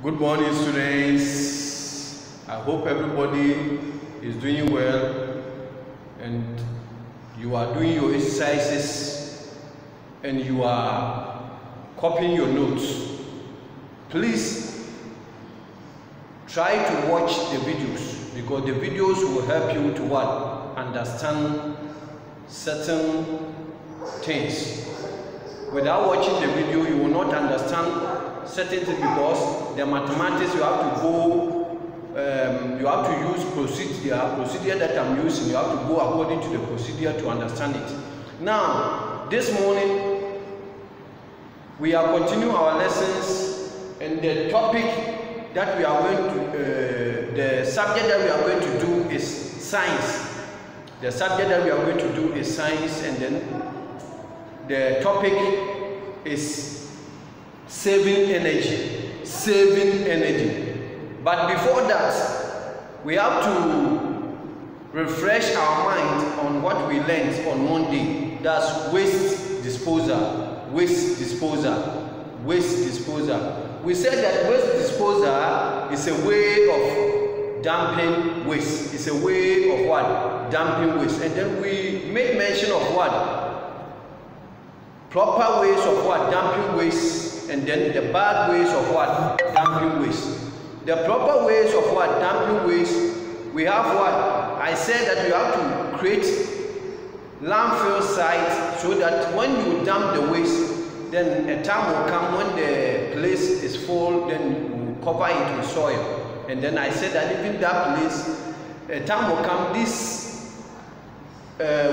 Good morning, students. I hope everybody is doing well and you are doing your exercises and you are copying your notes. Please try to watch the videos because the videos will help you to understand certain things. Without watching the video, you will not understand certain things because the mathematics you have to go, you have to use procedure that I'm using. You have to go according to the procedure to understand it. Now, this morning, we are continuing our lessons, and the topic that we are going to, the subject that we are going to do is science. The subject that we are going to do is science, and then the topic is saving energy. Saving energy. But before that, we have to refresh our mind on what we learned on Monday. That's waste disposal. Waste disposal. Waste disposal. We said that waste disposal is a way of dumping waste. It's a way of what? Dumping waste. And then we made mention of what? Proper ways of what? Dumping waste, and then the bad ways of what? Dumping waste. The proper ways of what? Dumping waste, we have what? I said that you have to create landfill sites so that when you dump the waste, then a time will come when the place is full, then you cover it with soil. And then I said that even that place, a time will come, this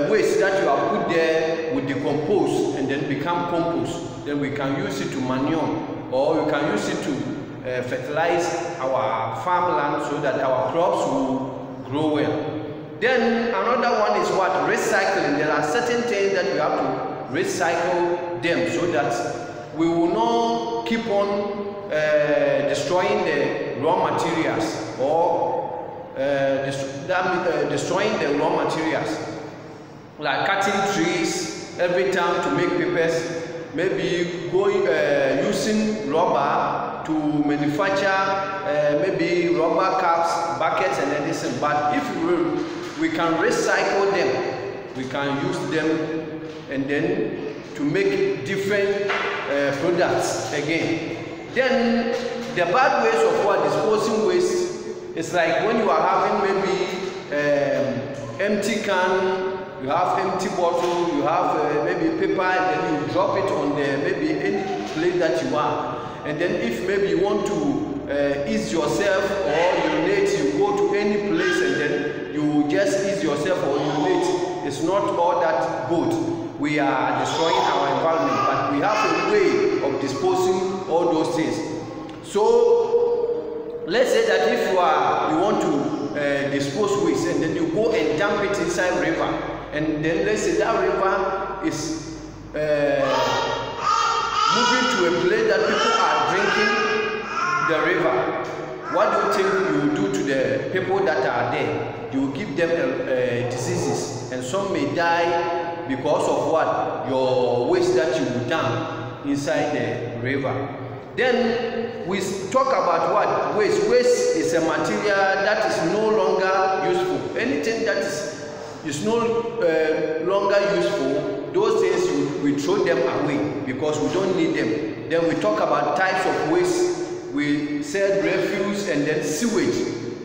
waste that you have put there will decompose and then become compost. Then we can use it to manure, or we can use it to fertilize our farmland so that our crops will grow well. Then another one is what? Recycling. There are certain things that we have to recycle them so that we will not keep on destroying the raw materials or destroying the raw materials, like cutting trees every time to make papers, maybe going using rubber to manufacture maybe rubber cups, buckets and anything. But if we can recycle them, we can use them and then to make different products again. Then the bad ways of what? Disposing waste is like when you are having maybe empty can, you have empty bottle, you have maybe paper, and then you drop it on the maybe any place that you are. And then if maybe you want to ease yourself or urinate, you go to any place and then you just ease yourself or urinate. It's not all that good. We are destroying our environment, but we have a way of disposing all those things. So let's say that if you want to dispose waste and then you go and dump it inside river, and then let's say that river is moving to a place that people are drinking the river. What do you think you will do to the people that are there? You will give them diseases, and some may die because of what? Your waste that you will dump inside the river. Then we talk about what? Waste. Waste is a material that is no longer useful. Anything that is no longer useful, those things we throw them away because we don't need them. Then we talk about types of waste. We said refuse and then sewage.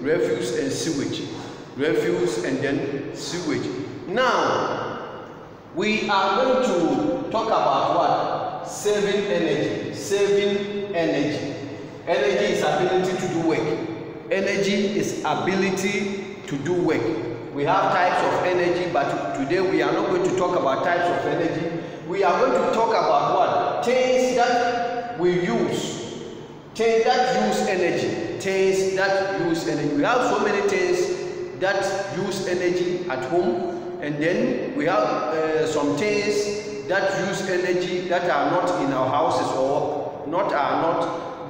Refuse and sewage. Refuse and then sewage. Now, we are going to talk about what? Saving energy. Saving energy. Energy is ability to do work. Energy is ability to do work. We have types of energy, but today we are not going to talk about types of energy. We are going to talk about what? Things that we use. Things that use energy. Things that use energy. We have so many things that use energy at home, and then we have some things that use energy that are not in our houses or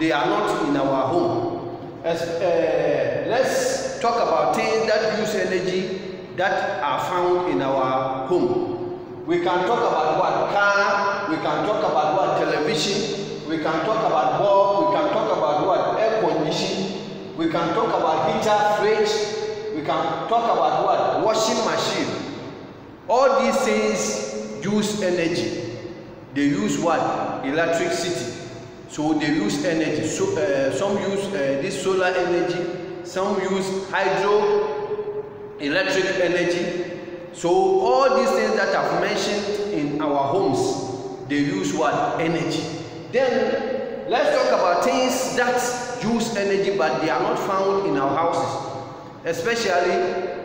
they are not in our home. Let's talk about things that use energy that are found in our home. We can talk about what? Car. We can talk about what? Television. We can talk about bulb. We can talk about what? Air can talk about heater, fridge, we can talk about what? Washing machine. All these things use energy. They use what? Electricity. So they use energy. So some use this solar energy, some use hydroelectric energy. So all these things that I've mentioned in our homes, they use what? Energy. Then let's talk about things that use energy but they are not found in our houses. Especially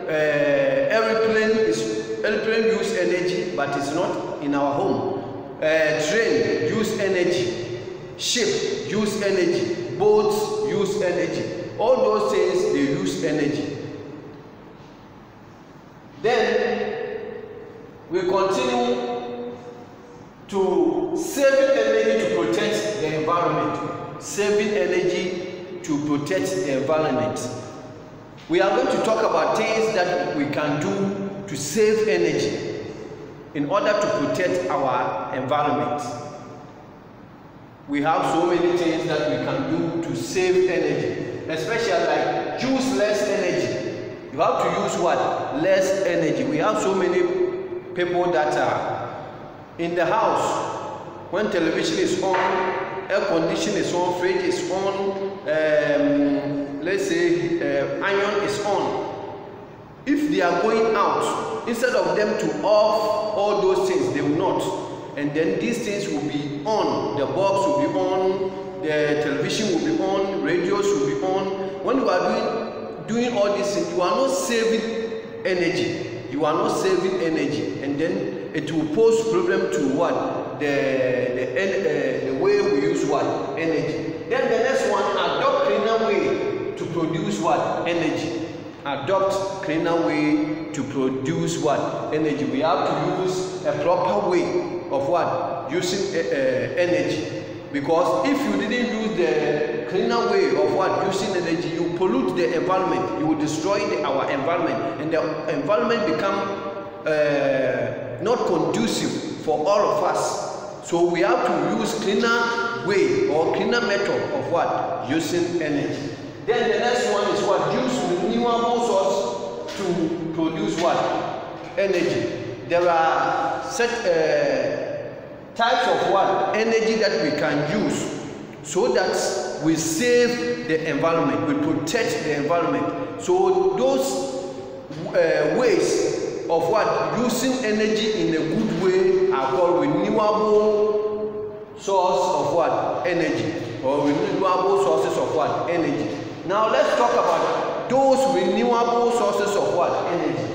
airplane use energy but it's not in our home. Train use energy. Ship use energy. Boats use energy. All those things, they use energy. Then we continue to saving energy to protect the environment. Saving energy to protect the environment. We are going to talk about things that we can do to save energy in order to protect our environment. We have so many things that we can do to save energy, especially like use less energy. You have to use what? Less energy. We have so many people that are in the house. When television is on, air conditioning is on, fridge is on, let's say iron is on. If they are going out, instead of them to off all those things, they will not. And then these things will be on. The bulbs will be on, the television will be on, radios will be on. When you are doing all these things, you are not saving energy. You are not saving energy, and then it will pose problem to what? The way we use what? Energy. Then the next one, adopt cleaner way to produce what? Energy. Adopt cleaner way to produce what? Energy. We have to use a proper way of what? Using energy. Because if you didn't use the cleaner way of what? Using energy, you pollute the environment. You will destroy our environment, and the environment become not conducive for all of us. So we have to use cleaner way or cleaner method of what? Using energy. Then the next one is what? Use renewable source to produce what? Energy. There are set types of what? Energy that we can use so that we save the environment, we protect the environment. So those ways of what? Using energy in a good way are called renewable source of what? Energy, or renewable sources of what? Energy. Now let's talk about those renewable sources of what? Energy.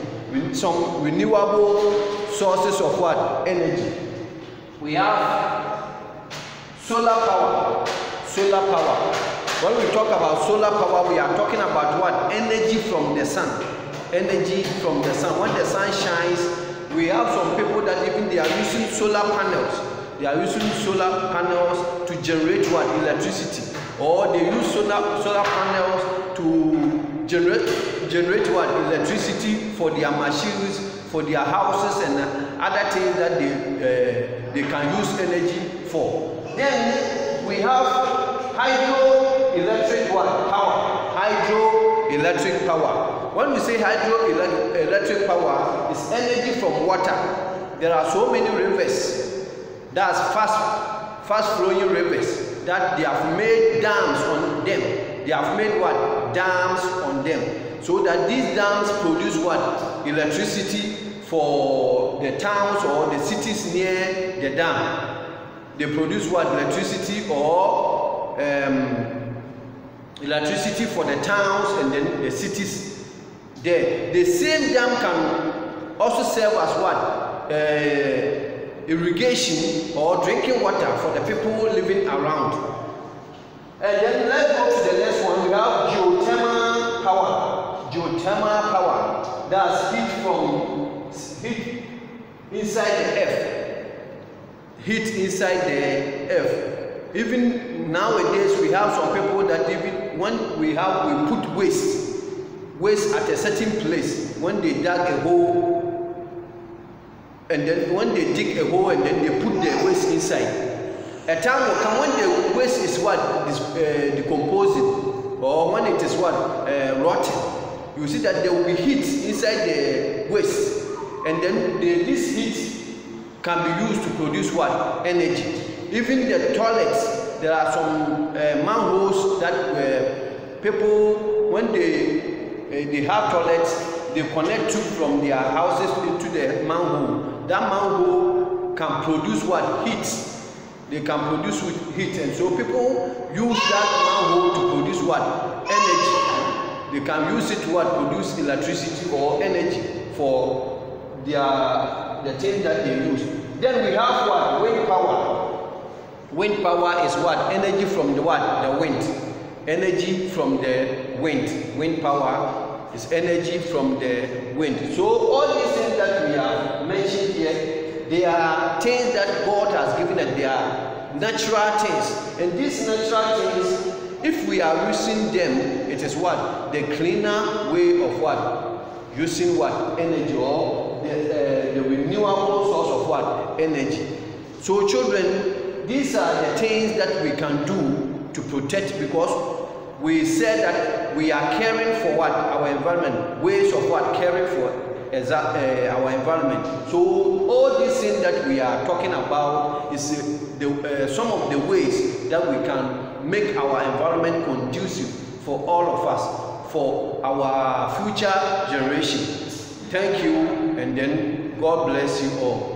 Some renewable sources of what? Energy. We have solar power. Solar power. When we talk about solar power, we are talking about what? Energy from the sun. Energy from the sun. When the sun shines, we have some people that even they are using solar panels. They are using solar panels to generate what? Electricity. Or they use solar panels to generate what? Electricity for their machines, for their houses and other things that they can use energy for. Then we have hydroelectric power. Hydroelectric power. When we say hydroelectric power, it's energy from water. There are so many rivers, that's fast flowing rivers, that they have made dams on them. They have made what? Dams on them. So that these dams produce what? Electricity for the towns or the cities near the dam. They produce what? Electricity or electricity for the towns and then the cities there. The same dam can also serve as what? Irrigation or drinking water for the people living around. And then let's go to the next one. We have geothermal power. Geothermal power. That's heat inside the earth. Heat inside the earth. Even nowadays we have some people that even when we put waste at a certain place, when they dug a hole, and then when they dig a hole and then they put the waste inside, a time will come when the waste is what? Decomposing, or when it is what? Rotten. You see that there will be heat inside the waste, and then this heat can be used to produce what? Energy. Even the toilets, there are some manholes that people, when they have toilets, they connect tube from their houses into the manhole. That manhole can produce what? Heat. They can produce with heat, and so people use that manhole to produce what? Energy. They can use it to what? Produce electricity or energy for the thing that they use. Then we have what? Wind power. Wind power is what? Energy from the what? The wind. Energy from the wind. Wind power is energy from the wind. So all these things that we have mentioned here, they are things that God has given us. They are natural things. And these natural things, if we are using them, it is what? The cleaner way of what? Using what? Energy, or the renewable source of what? Energy. So children, these are the things that we can do to protect, because we said that we are caring for what? Our environment. Ways of what? Caring for our environment. So all these things that we are talking about is some of the ways that we can make our environment conducive for all of us, for our future generation. Thank you, and then God bless you all.